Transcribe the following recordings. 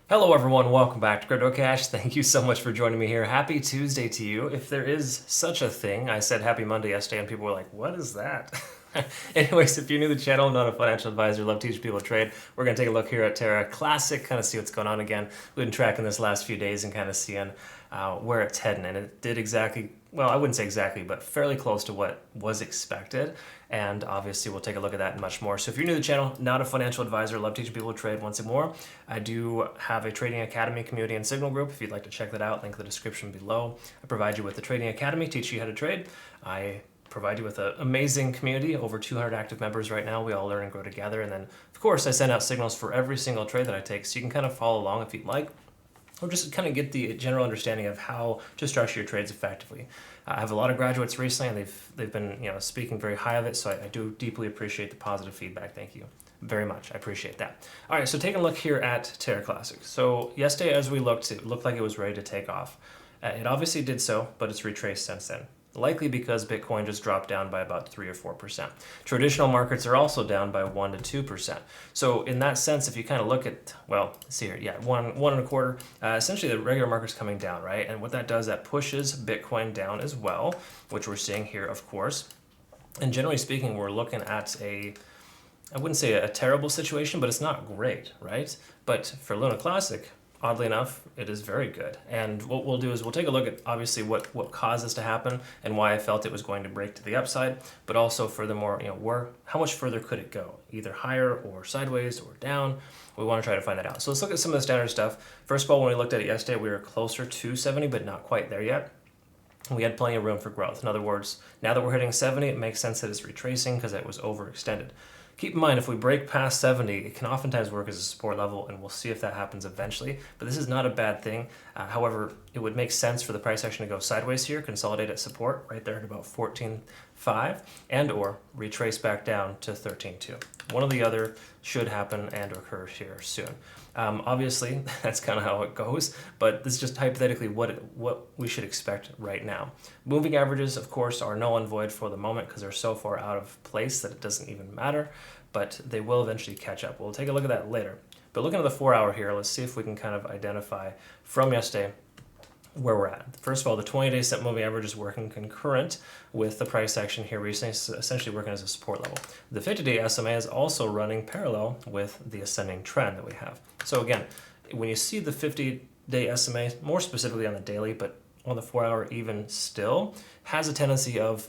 Hello everyone, welcome back to CryptoCache. Thank you so much for joining me here. Happy Tuesday to you. If there is such a thing, I said happy Monday yesterday and people were like, what is that? Anyways, if you're new to the channel, not a financial advisor, love teaching people to trade, we're going to take a look here at Terra Classic, kind of see what's going on again. We've been tracking this last few days and kind of seeing where it's heading, and it did exactly, well, I wouldn't say exactly, but fairly close to what was expected. And obviously we'll take a look at that and much more. So if you're new to the channel, not a financial advisor, love teaching people to trade once and more, I do have a Trading Academy community and signal group. If you'd like to check that out, link in the description below. I provide you with the Trading Academy, teach you how to trade. I provide you with an amazing community, over 200 active members right now. We all learn and grow together. And then, of course, I send out signals for every single trade that I take, so you can kind of follow along if you'd like, or just kind of get the general understanding of how to structure your trades effectively. I have a lot of graduates recently, and they've been speaking very high of it, so I do deeply appreciate the positive feedback. Thank you very much. I appreciate that. All right, so taking a look here at Terra Classic. So yesterday, as we looked, it looked like it was ready to take off. It obviously did so, but it's retraced since then. Likely because Bitcoin just dropped down by about 3 or 4%. Traditional markets are also down by 1 to 2%. So in that sense, if you kind of look at, well, let's see here, yeah, 1.25, essentially the regular market's coming down, right? And what that does, that pushes Bitcoin down as well, which we're seeing here, of course. And generally speaking, we're looking at I wouldn't say a terrible situation, but it's not great, right? But for Luna Classic, oddly enough, it is very good. And what we'll do is we'll take a look at obviously what caused this to happen and why I felt it was going to break to the upside, but also furthermore, how much further could it go? Either higher or sideways or down. We want to try to find that out. So let's look at some of the standard stuff. First of all, when we looked at it yesterday, we were closer to 70, but not quite there yet. We had plenty of room for growth. In other words, now that we're hitting 70, it makes sense that it's retracing because it was overextended. Keep in mind, if we break past 70, it can oftentimes work as a support level, and we'll see if that happens eventually. But this is not a bad thing. However, it would make sense for the price action to go sideways here, consolidate at support right there at about 14.5, and or retrace back down to 13.2. One or the other should happen and occur here soon. Obviously, that's kind of how it goes, but this is just hypothetically what we should expect right now. Moving averages, of course, are null and void for the moment because they're so far out of place that it doesn't even matter, but they will eventually catch up. We'll take a look at that later. But looking at the 4 hour here, let's see if we can kind of identify from yesterday where we're at. First of all, the 20-day set moving average is working concurrent with the price action here recently, essentially working as a support level. The 50-day SMA is also running parallel with the ascending trend that we have. So again, when you see the 50-day SMA, more specifically on the daily, but on the 4 hour even still, has a tendency of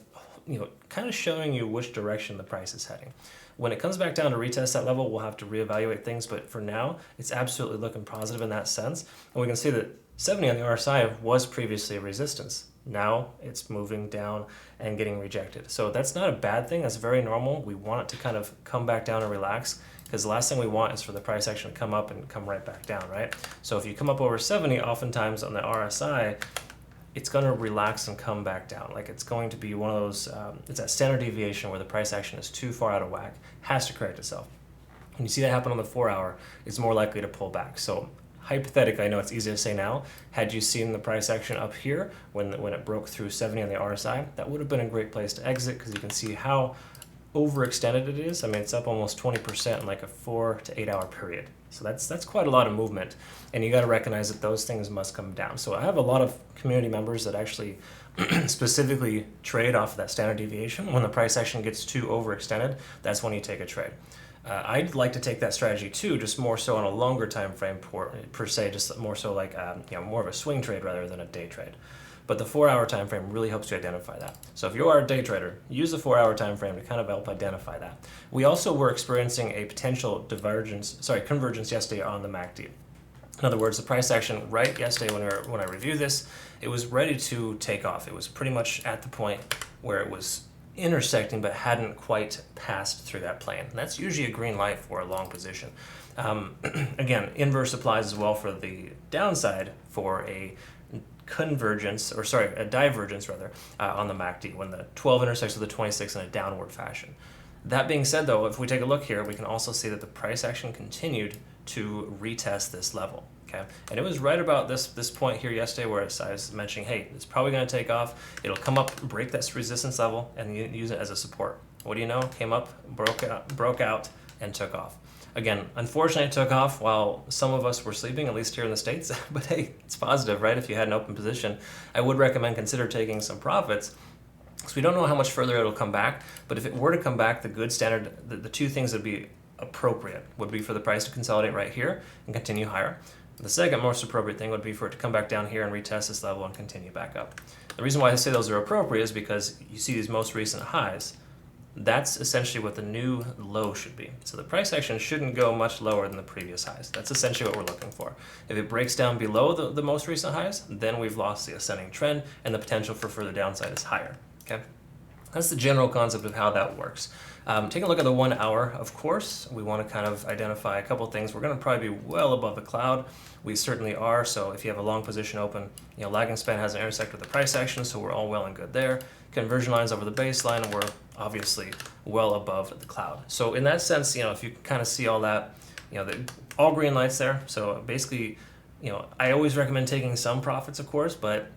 kind of showing you which direction the price is heading. When it comes back down to retest that level, we'll have to reevaluate things, but for now, it's absolutely looking positive in that sense. And we can see that 70 on the RSI was previously a resistance. Now it's moving down and getting rejected. So that's not a bad thing. That's very normal. We want it to kind of come back down and relax, because the last thing we want is for the price action to come up and come right back down, right? So if you come up over 70, oftentimes on the RSI, it's going to relax and come back down. Like it's going to be one of those, it's that standard deviation where the price action is too far out of whack, has to correct itself. When you see that happen on the 4 hour, it's more likely to pull back. So hypothetically, I know it's easy to say now, had you seen the price action up here when it broke through 70 on the RSI, that would have been a great place to exit because you can see how overextended it is. I mean, it's up almost 20% in like a 4 to 8 hour period. So that's quite a lot of movement, and you got to recognize that those things must come down. So I have a lot of community members that actually specifically trade off of that standard deviation. When the price action gets too overextended, that's when you take a trade. I'd like to take that strategy too, just more so on a longer time frame per se, just more so like more of a swing trade rather than a day trade. But the 4 hour time frame really helps you identify that. So if you are a day trader, use the 4 hour time frame to kind of help identify that. We also were experiencing a potential convergence yesterday on the MACD. In other words, the price action right yesterday when I reviewed this, it was ready to take off. It was pretty much at the point where it was intersecting but hadn't quite passed through that plane. And that's usually a green light for a long position. Again, inverse applies as well for the downside for a divergence on the MACD when the 12 intersects with the 26 in a downward fashion. That being said, though, if we take a look here, we can also see that the price action continued to retest this level. Okay, and it was right about this point here yesterday where I was mentioning, hey, it's probably going to take off. It'll come up, break that resistance level, and use it as a support. What do you know? Came up, broke out, and took off. Again, unfortunately, it took off while some of us were sleeping, at least here in the States. But hey, it's positive, right? If you had an open position, I would recommend consider taking some profits. So we don't know how much further it'll come back, but if it were to come back, the good standard, the two things that would be appropriate would be for the price to consolidate right here and continue higher. The second most appropriate thing would be for it to come back down here and retest this level and continue back up. The reason why I say those are appropriate is because you see these most recent highs. That's essentially what the new low should be. So the price action shouldn't go much lower than the previous highs. That's essentially what we're looking for. If it breaks down below the most recent highs, then we've lost the ascending trend and the potential for further downside is higher. Okay, that's the general concept of how that works. Taking a look at the 1 hour, of course, we want to kind of identify a couple things. We're going to probably be well above the cloud. We certainly are. So if you have a long position open, lagging span has an intersect with the price action, so we're all well and good there. Conversion lines over the baseline, we're obviously well above the cloud. So in that sense, if you kind of see all that, all green lights there. So basically, I always recommend taking some profits, of course, but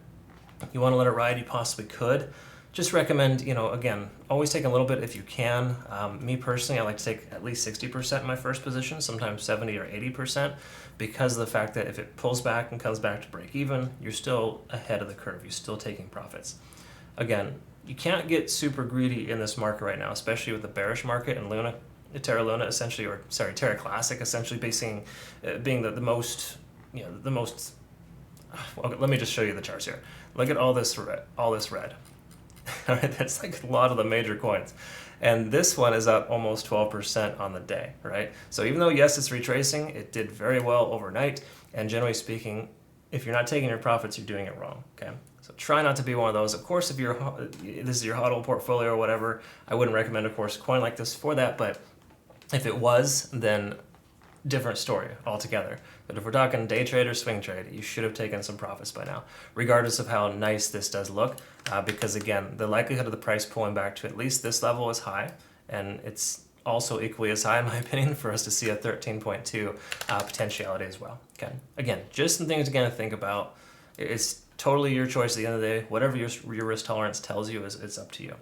you want to let it ride, you possibly could. Just recommend, again, always take a little bit if you can. Me personally, I like to take at least 60% in my first position, sometimes 70 or 80%, because of the fact that if it pulls back and comes back to break even, you're still ahead of the curve. You're still taking profits. Again, you can't get super greedy in this market right now, especially with the bearish market and Terra Luna essentially, Terra Classic essentially being the most, okay, let me just show you the charts here. Look at all this red. All right, that's like a lot of the major coins. And this one is up almost 12% on the day, right? So even though, yes, it's retracing, it did very well overnight. And generally speaking, if you're not taking your profits, you're doing it wrong, okay? So try not to be one of those. Of course, if this is your HODL portfolio or whatever, I wouldn't recommend, of course, a coin like this for that. But if it was, then different story altogether. But if we're talking day trade or swing trade, you should have taken some profits by now, regardless of how nice this does look, because again, the likelihood of the price pulling back to at least this level is high, and it's also equally as high, in my opinion, for us to see a 13.2 potentiality as well. Okay, again, just some things again to think about. It's totally your choice at the end of the day. Whatever your risk tolerance tells you, it's up to you.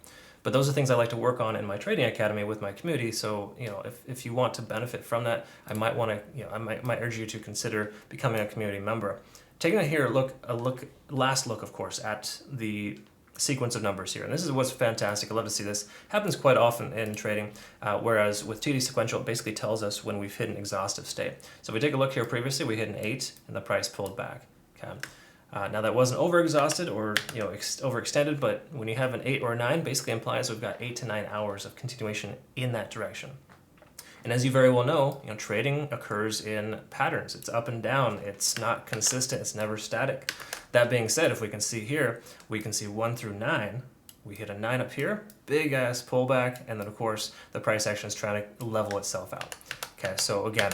But those are things I like to work on in my trading academy with my community. So, if you want to benefit from that, I might want to, I might urge you to consider becoming a community member. Taking last look, of course, at the sequence of numbers here. And this is what's fantastic. I love to see this. Happens quite often in trading, whereas with TD sequential, it basically tells us when we've hit an exhaustive state. So if we take a look here previously, we hit an 8 and the price pulled back. Okay. Now that wasn't over-exhausted or overextended, but when you have an 8 or a 9, basically implies we've got 8 to 9 hours of continuation in that direction. And as you very well know, trading occurs in patterns. It's up and down. It's not consistent. It's never static. That being said, if we can see here, we can see 1 through 9. We hit a 9 up here, big ass pullback, and then of course the price action is trying to level itself out. Okay, so again,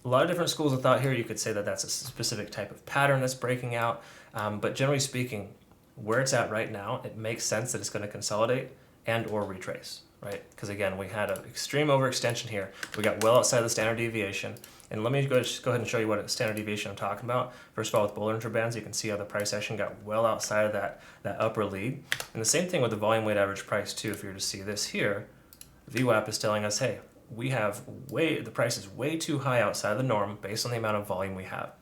a lot of different schools of thought here. You could say that that's a specific type of pattern that's breaking out, but generally speaking, where it's at right now, it makes sense that it's going to consolidate and or retrace, right? Because again, we had an extreme overextension here. We got well outside the standard deviation, and let me go ahead and show you what a standard deviation I'm talking about. First of all, with Bollinger Bands, you can see how the price action got well outside of that upper lead, and the same thing with the volume weight average price too. If you were to see this here, VWAP is telling us, hey, the price is way too high outside of the norm based on the amount of volume we have.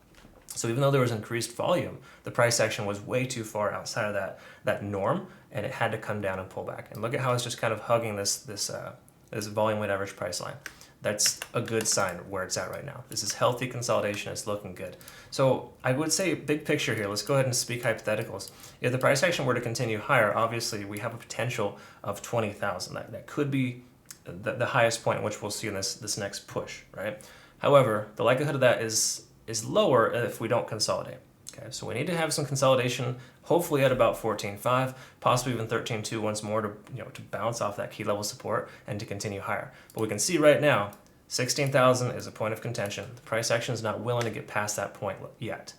So even though there was increased volume, the price action was way too far outside of that norm, and it had to come down and pull back. And look at how it's just kind of hugging this volume weight average price line. That's a good sign where it's at right now. This is healthy consolidation. It's looking good. So I would say big picture here. Let's go ahead and speak hypotheticals. If the price action were to continue higher, obviously we have a potential of 20,000. That could be the highest point in which we'll see in this next push, right? However, the likelihood of that is lower if we don't consolidate. Okay, so we need to have some consolidation, hopefully at about 14.5, possibly even 13.2 once more to bounce off that key level support and to continue higher. But we can see right now, 16,000 is a point of contention. The price action is not willing to get past that point yet.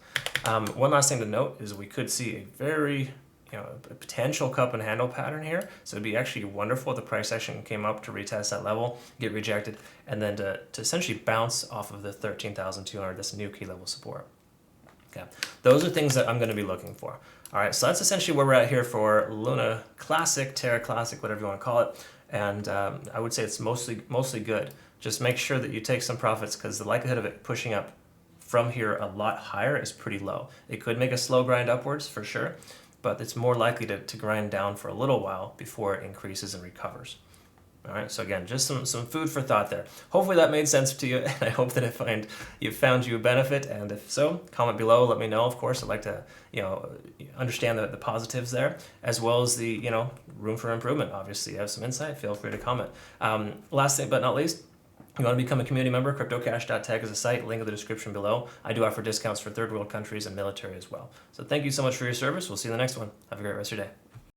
One last thing to note is we could see a very a potential cup and handle pattern here. So it'd be actually wonderful if the price action came up to retest that level, get rejected, and then to essentially bounce off of the 13,200, this new key level support. Okay, those are things that I'm going to be looking for. All right, so that's essentially where we're at here for Luna Classic, Terra Classic, whatever you want to call it. And I would say it's mostly good. just make sure that you take some profits, because the likelihood of it pushing up from here a lot higher is pretty low. It could make a slow grind upwards for sure, but it's more likely to grind down for a little while before it increases and recovers. All right, so again, just some food for thought there. Hopefully that made sense to you, and I hope that it found you a benefit. And if so, comment below, let me know. Of course, I'd like to understand the positives there, as well as the room for improvement. Obviously, you have some insight, feel free to comment. Last thing but not least, you want to become a community member, CryptoCache.tech is a site, link in the description below. I do offer discounts for third world countries and military as well. So thank you so much for your service. We'll see you in the next one. Have a great rest of your day.